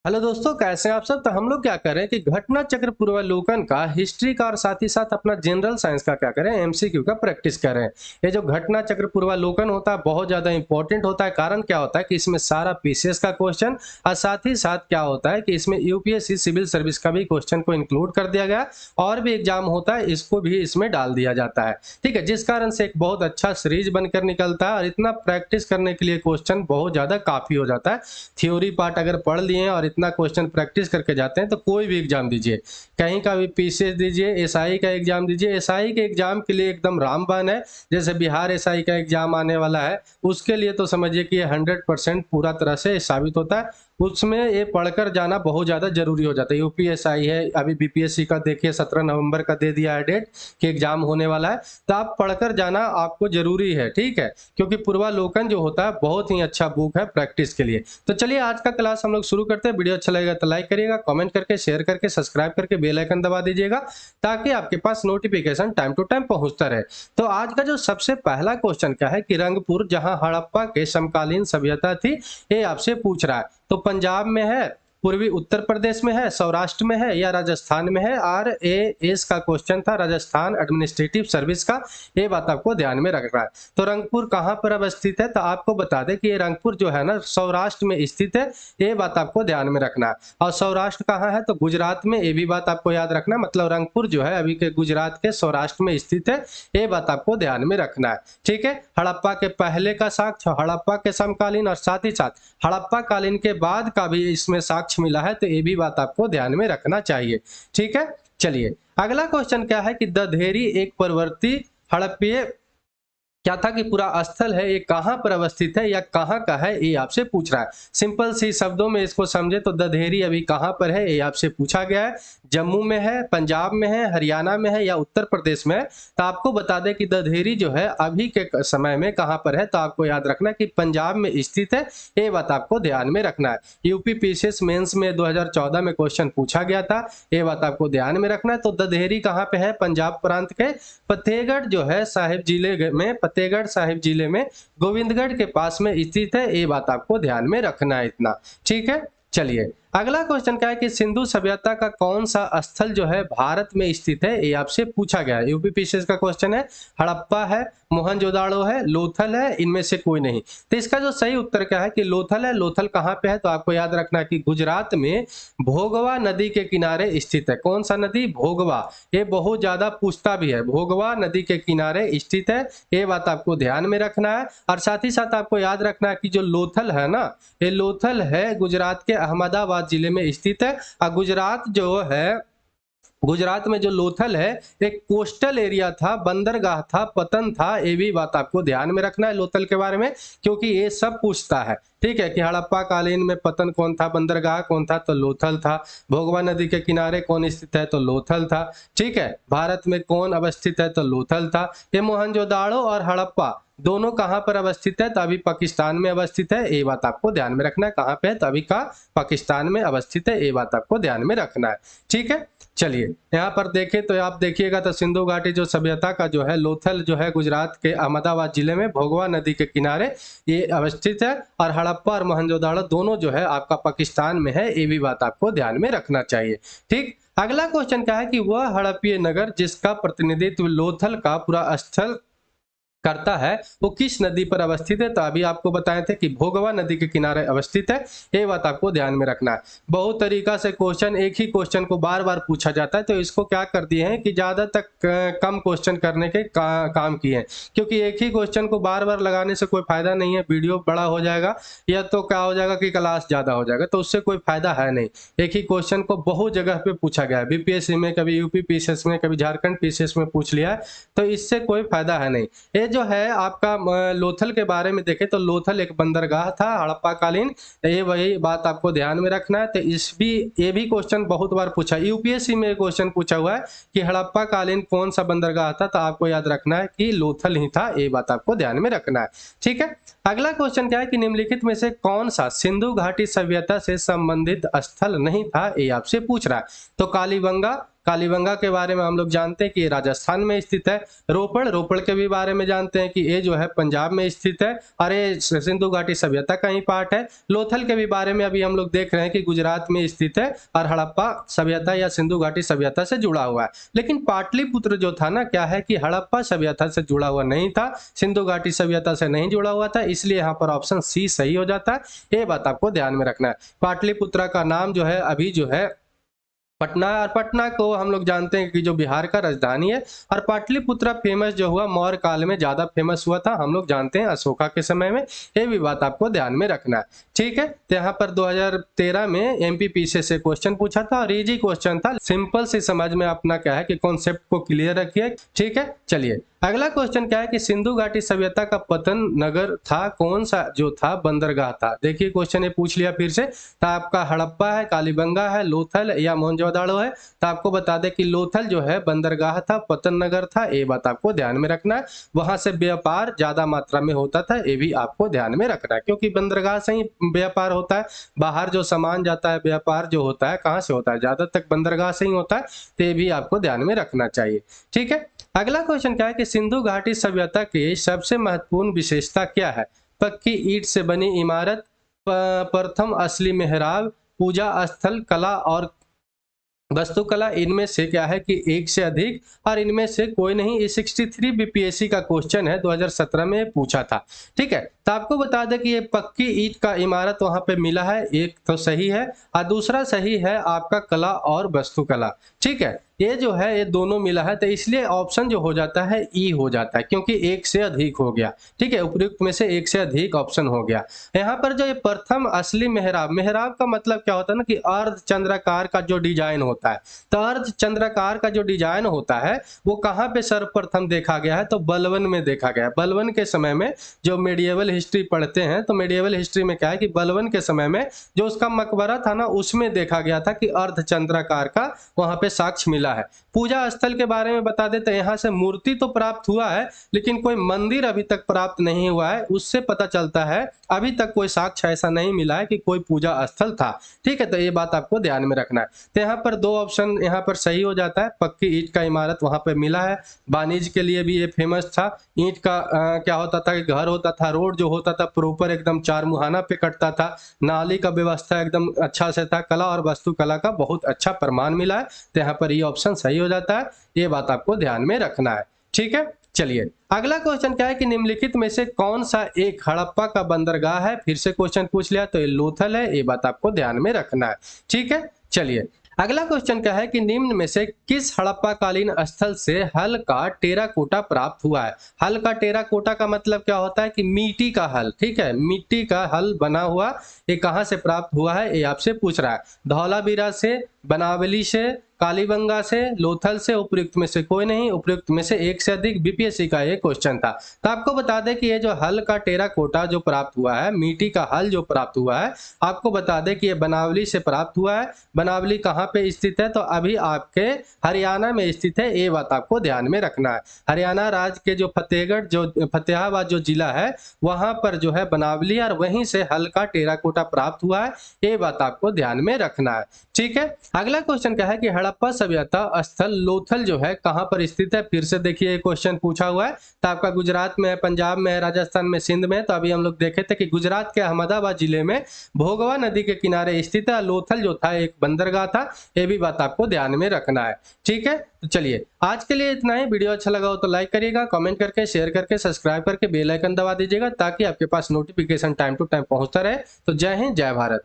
Hello दोस्तों, कैसे हैं आप सब। तो हम लोग क्या करें कि घटना चक्र पूर्वावलोकन का हिस्ट्री का और साथ ही साथ अपना जनरल साइंस का क्या करें, एमसीक्यू का प्रैक्टिस करें। ये जो घटना चक्र पूर्वावलोकन होता है बहुत ज्यादा इंपॉर्टेंट होता है। कारण क्या होता है कि इसमें सारा पीसीएस का क्वेश्चन और साथ ही साथ क्या होता है कि इसमें यूपीएससी सिविल सर्विस का भी क्वेश्चन को इंक्लूड कर दिया गया और भी एग्जाम होता है इसको भी इसमें डाल दिया जाता है। ठीक है, जिस कारण से एक बहुत अच्छा सीरीज बनकर निकलता है और इतना प्रैक्टिस करने के लिए क्वेश्चन बहुत ज्यादा काफी हो जाता है। थ्योरी पार्ट अगर पढ़ लिए और इतना क्वेश्चन प्रैक्टिस करके जाते हैं तो कोई भी एग्जाम दीजिए, कहीं का भी पीसीएस दीजिए, एसआई का एग्जाम दीजिए, एसआई के एग्जाम के लिए एकदम रामबाण है। जैसे बिहार एसआई का एग्जाम आने वाला है उसके लिए तो समझिए कि ये 100% पूरा तरह से साबित होता है। उसमें ये पढ़कर जाना बहुत ज़्यादा जरूरी हो जाता है। यूपीएसआई है, अभी बीपीएससी का देखिए 17 नवंबर का दे दिया है डेट कि एग्जाम होने वाला है, तो आप पढ़कर जाना आपको जरूरी है। ठीक है, क्योंकि पूर्वालोकन जो होता है बहुत ही अच्छा बुक है प्रैक्टिस के लिए। तो चलिए आज का क्लास हम लोग शुरू करते हैं। वीडियो अच्छा लगेगा तो लाइक करिएगा, कमेंट करके, शेयर करके, सब्सक्राइब करके बेल आइकन दबा दीजिएगा ताकि आपके पास नोटिफिकेशन टाइम टू टाइम पहुंचता रहे। तो आज का जो सबसे पहला क्वेश्चन क्या है कि रंगपुर जहां हड़प्पा के समकालीन सभ्यता थी, ये आपसे पूछ रहा है। तो पंजाब में है, पूर्वी उत्तर प्रदेश में है, सौराष्ट्र में है या राजस्थान में है। और ए एस का क्वेश्चन था राजस्थान एडमिनिस्ट्रेटिव सर्विस का, ये बात आपको ध्यान में रखना है। तो रंगपुर कहाँ पर अवस्थित है, तो आपको बता दें कि ये रंगपुर जो है ना सौराष्ट्र में स्थित है, ये बात आपको ध्यान में रखना है। और सौराष्ट्र कहाँ है, तो गुजरात में, ये भी बात आपको याद रखना है। मतलब रंगपुर जो है अभी के गुजरात के सौराष्ट्र में स्थित है, ये बात आपको ध्यान में रखना है। ठीक है, हड़प्पा के पहले का साक्ष्य, हड़प्पा के समकालीन और साथ ही साथ हड़प्पा कालीन के बाद का भी इसमें साक्ष्य मिला है, तो ये भी बात आपको ध्यान में रखना चाहिए। ठीक है, चलिए अगला क्वेश्चन क्या है कि दधेरी एक परवर्ती हड़प्पीय क्या था कि पूरा स्थल है, ये कहां पर अवस्थित है या कहां का है, ये आपसे पूछ रहा है। सिंपल सी शब्दों में इसको समझे तो दधेरी अभी कहां पर है ये आपसे पूछा गया है। जम्मू में है, पंजाब में है, हरियाणा में है या उत्तर प्रदेश में है। तो आपको बता दें कि दधेरी जो है अभी के समय में कहां पर है, तो आपको याद रखना है कि पंजाब में स्थित है, ये बात आपको ध्यान में रखना है। यूपी पीसीएस मेंस में 2014 में क्वेश्चन पूछा गया था, ये बात आपको ध्यान में रखना है। तो दधेरी कहां पे है, पंजाब प्रांत के फतेहगढ़ जो है साहिब जिले में, फतेहगढ़ साहिब जिले में गोविंदगढ़ के पास में स्थित है, ये बात आपको ध्यान में रखना है इतना। ठीक है, चलिए अगला क्वेश्चन क्या है कि सिंधु सभ्यता का कौन सा स्थल जो है भारत में स्थित है, ये आपसे पूछा गया है। यूपी पीसीएस का क्वेश्चन है। हड़प्पा है, मोहनजोदाड़ो है, लोथल है, इनमें से कोई नहीं। तो इसका जो सही उत्तर क्या है कि लोथल है। लोथल कहाँ पे है, तो आपको याद रखना है कि गुजरात में भोगवा नदी के किनारे स्थित है। कौन सा नदी, भोगवा। ये बहुत ज्यादा पूछता भी है, भोगवा नदी के किनारे स्थित है, ये बात आपको ध्यान में रखना है। और साथ ही साथ आपको याद रखना है कि जो लोथल है ना, ये लोथल है गुजरात के अहमदाबाद जिले में स्थित है। और गुजरात जो है, गुजरात में जो लोथल है एक कोस्टल एरिया था, बंदरगाह था, पतन था, ये भी बात आपको ध्यान में रखना है लोथल के बारे में, क्योंकि ये सब पूछता है। ठीक है, कि हड़प्पा कालीन में पतन कौन था, बंदरगाह कौन था, तो लोथल था। भोगवा नदी के किनारे कौन स्थित है, तो लोथल था। ठीक है, भारत में कौन अवस्थित है, तो लोथल था। ये मोहनजोदाड़ो और हड़प्पा दोनों कहां पर अवस्थित है, तो अभी पाकिस्तान में अवस्थित है, ये बात आपको ध्यान में रखना है। कहां पे है, तो अभी का पाकिस्तान में अवस्थित है, ये बात आपको ध्यान में रखना है। ठीक है, चलिए यहाँ पर देखें तो आप देखिएगा तो सिंधु घाटी जो सभ्यता का जो है लोथल जो है गुजरात के अहमदाबाद जिले में भोगवा नदी के किनारे ये अवस्थित है। और हड़प्पा और मोहनजोदाड़ो दोनों जो है आपका पाकिस्तान में है, ये भी बात आपको ध्यान में रखना चाहिए। ठीक, अगला क्वेश्चन क्या है कि वह हड़प्पीय नगर जिसका प्रतिनिधित्व लोथल का पूरा स्थल करता है वो किस नदी पर अवस्थित है, तो अभी आपको बताए थे कि भोगवा नदी के किनारे अवस्थित है, ये बात आपको ध्यान में रखना है। बहुत तरीका से क्वेश्चन, एक ही क्वेश्चन को बार बार पूछा जाता है, तो इसको क्या कर दिए हैं कि ज्यादा तक कम क्वेश्चन करने के काम किए हैं, क्योंकि एक ही क्वेश्चन को बार बार लगाने से कोई फायदा नहीं है। वीडियो बड़ा हो जाएगा या तो क्या हो जाएगा कि क्लास ज्यादा हो जाएगा, तो उससे कोई फायदा है नहीं। एक ही क्वेश्चन को बहुत जगह पे पूछा गया है, बीपीएससी में, कभी यूपी पीसीएस में, कभी झारखंड पीसीएस में पूछ लिया है, तो इससे कोई फायदा है नहीं। ये जो है आपका लोथल के बारे में देखें तो लोथल एक बंदरगाह था हड़प्पा कालीन, ये वही बात आपको ध्यान में रखना है। तो ये भी क्वेश्चन बहुत बार पूछा, यूपीएससी में क्वेश्चन पूछा हुआ है कि हड़प्पा कालीन कौन सा बंदरगाह था, तो आपको याद रखना है कि लोथल ही था, ये बात आपको ध्यान में रखना है। ठीक है, अगला क्वेश्चन क्या है कि निम्नलिखित में से कौन सा सिंधु घाटी सभ्यता से संबंधित स्थल नहीं था, ये आपसे पूछ रहा है। तो कालीबंगा, कालीबंगा के बारे में हम लोग जानते हैं कि ये राजस्थान में स्थित है। रोपड़ के भी बारे में जानते हैं कि ये जो है पंजाब में स्थित है और ये सिंधु घाटी सभ्यता का ही पार्ट है। लोथल के भी बारे में अभी हम लोग देख रहे हैं कि गुजरात में स्थित है और हड़प्पा सभ्यता या सिंधु घाटी सभ्यता से जुड़ा हुआ है। लेकिन पाटलिपुत्र जो था ना, क्या है कि हड़प्पा सभ्यता से जुड़ा हुआ नहीं था, सिंधु घाटी सभ्यता से नहीं जुड़ा हुआ था, इसलिए यहाँ पर ऑप्शन सी सही हो जाता है। ये बात आपको ध्यान में रखना है। पाटलिपुत्रा का नाम जो है अभी जो है पटना, और पटना को हम लोग जानते हैं कि जो बिहार का राजधानी है। और पाटलिपुत्रा फेमस जो हुआ मौर्य काल में ज्यादा फेमस हुआ था, हम लोग जानते हैं अशोका के समय में। ये भी बात आपको ध्यान में रखना है, ठीक है। तो यहाँ पर 2013 में एमपीपीसी से क्वेश्चन पूछा था और इजी क्वेश्चन था, सिंपल सी समझ में अपना क्या है कि कॉन्सेप्ट को क्लियर रखिए, ठीक है। चलिए अगला क्वेश्चन क्या है कि सिंधु घाटी सभ्यता का पतन नगर था कौन सा, जो था बंदरगाह था। देखिए क्वेश्चन ये पूछ लिया फिर से, तो आपका हड़प्पा है, कालीबंगा है, लोथल या मोहनजोदड़ो है। तो आपको बता दें कि लोथल जो है बंदरगाह था, पतन नगर था, ये बात आपको ध्यान में रखना है। वहां से व्यापार ज्यादा मात्रा में होता था, ये भी आपको ध्यान में रखना है, क्योंकि बंदरगाह से ही व्यापार होता है। बाहर जो सामान जाता है, व्यापार जो होता है कहाँ से होता है, ज्यादा तक बंदरगाह से ही होता है। तो ये भी आपको ध्यान में रखना चाहिए, ठीक है। अगला क्वेश्चन क्या है कि सिंधु घाटी सभ्यता की सबसे महत्वपूर्ण विशेषता क्या है। पक्की ईंट से बनी इमारत, प्रथम असली मेहराब, पूजा स्थल, कला और वास्तुकला, इनमें से क्या है कि एक से अधिक और इनमें से कोई नहीं। ये 63 बीपीएससी का क्वेश्चन है, 2017 में पूछा था, ठीक है। तो आपको बता दें कि ये पक्की ईंट का इमारत वहां पे मिला है, एक तो सही है और दूसरा सही है आपका कला और वास्तुकला, ठीक है। ये जो है ये दोनों मिला है, तो इसलिए ऑप्शन जो हो जाता है ई हो जाता है, क्योंकि एक से अधिक हो गया, ठीक है। उपयुक्त में से एक से अधिक ऑप्शन हो गया। यहाँ पर जो ये प्रथम असली मेहराब, मेहराब का मतलब क्या होता है ना कि अर्ध चंद्राकार का जो डिजाइन होता है। तो अर्ध चंद्राकार का जो डिजाइन होता है वो कहाँ पे सर्वप्रथम देखा गया है, तो बलवन में देखा गया है। बलवन के समय में जो मेडिएवल हिस्ट्री पढ़ते हैं, तो मेडिएवल हिस्ट्री में क्या है कि बलवन के समय में जो उसका मकबरा था ना, उसमें देखा गया था कि अर्ध चंद्राकार का वहां पे साक्ष्य मिला है। पूजा स्थल के बारे में बता देते हैं, यहाँ से मूर्ति तो प्राप्त हुआ है लेकिन कोई मंदिर अभी तक प्राप्त नहीं हुआ है। उससे पता चलता है अभी तक कोई साक्ष्य ऐसा नहीं मिला है कि कोई पूजा स्थल था, ठीक है। तो ये बात आपको ध्यान में रखना है। तो यहाँ पर दो ऑप्शन यहाँ पर सही हो जाता है। पक्की ईंट का इमारत वहां पर मिला है, वाणिज्य के लिए भी ये फेमस था। ईंट का क्या होता था कि घर होता था, रोड जो होता था प्रॉपर एकदम चार मुहाना पे कटता था, नाली का व्यवस्था एकदम अच्छा से था, कला और वास्तुकला का बहुत अच्छा प्रमाण मिला है। तो यहाँ पर ये ऑप्शन सही हो जाता है, ये बात आपको ध्यान में रखना है, ठीक है। चलिए अगला क्वेश्चन क्या है कि निम्नलिखित में से कौन सा एक हड़प्पा का बंदरगाह है। फिर से क्वेश्चन पूछ लिया, तो ये लोथल है, ये बात आपको ध्यान में रखना है, ठीक है। चलिए अगला क्वेश्चन क्या है कि निम्न में से किस हड़प्पा कालीन स्थल से हल का टेराकोटा प्राप्त हुआ है। हल का टेराकोटा का मतलब क्या होता है कि मिट्टी का हल, ठीक है। मिट्टी का हल बना हुआ, ये कहाँ से प्राप्त हुआ है ये आपसे पूछ रहा है। धौलावीरा से, बनावली से, कालीबंगा से, लोथल से, उपयुक्त में से कोई नहीं, उपयुक्त में से एक से अधिक। बीपीएससी का ये क्वेश्चन था। तो आपको बता दें कि ये जो हल का टेराकोटा जो प्राप्त हुआ है, मिट्टी का हल जो प्राप्त हुआ है, आपको बता दें कि ये बनावली से प्राप्त हुआ है। बनावली कहाँ पे स्थित है, तो अभी आपके हरियाणा में स्थित है, ये बात आपको ध्यान में रखना है। हरियाणा राज्य के जो फतेहगढ़ जो फतेहाबाद जो जिला है, वहां पर जो है बनावली और वहीं से हल का टेराकोटा प्राप्त हुआ है, ये बात आपको ध्यान में रखना है, ठीक है। अगला क्वेश्चन क्या है कि हड़प्पा सभ्यता स्थल लोथल जो है कहां पर स्थित है। फिर से देखिए क्वेश्चन पूछा हुआ है, तो आपका गुजरात में है, पंजाब में है, राजस्थान में, सिंध में। तो अभी हम लोग देखे थे कि गुजरात के अहमदाबाद जिले में भोगवा नदी के किनारे स्थित है। लोथल जो था एक बंदरगाह था, ये भी बात आपको ध्यान में रखना है, ठीक है। तो चलिए आज के लिए इतना ही। वीडियो अच्छा लगा हो तो लाइक करिएगा, कमेंट करके, शेयर करके, सब्सक्राइब करके बेल आइकन दबा दीजिएगा, ताकि आपके पास नोटिफिकेशन टाइम टू टाइम पहुंचता रहे। तो जय हिंद, जय भारत।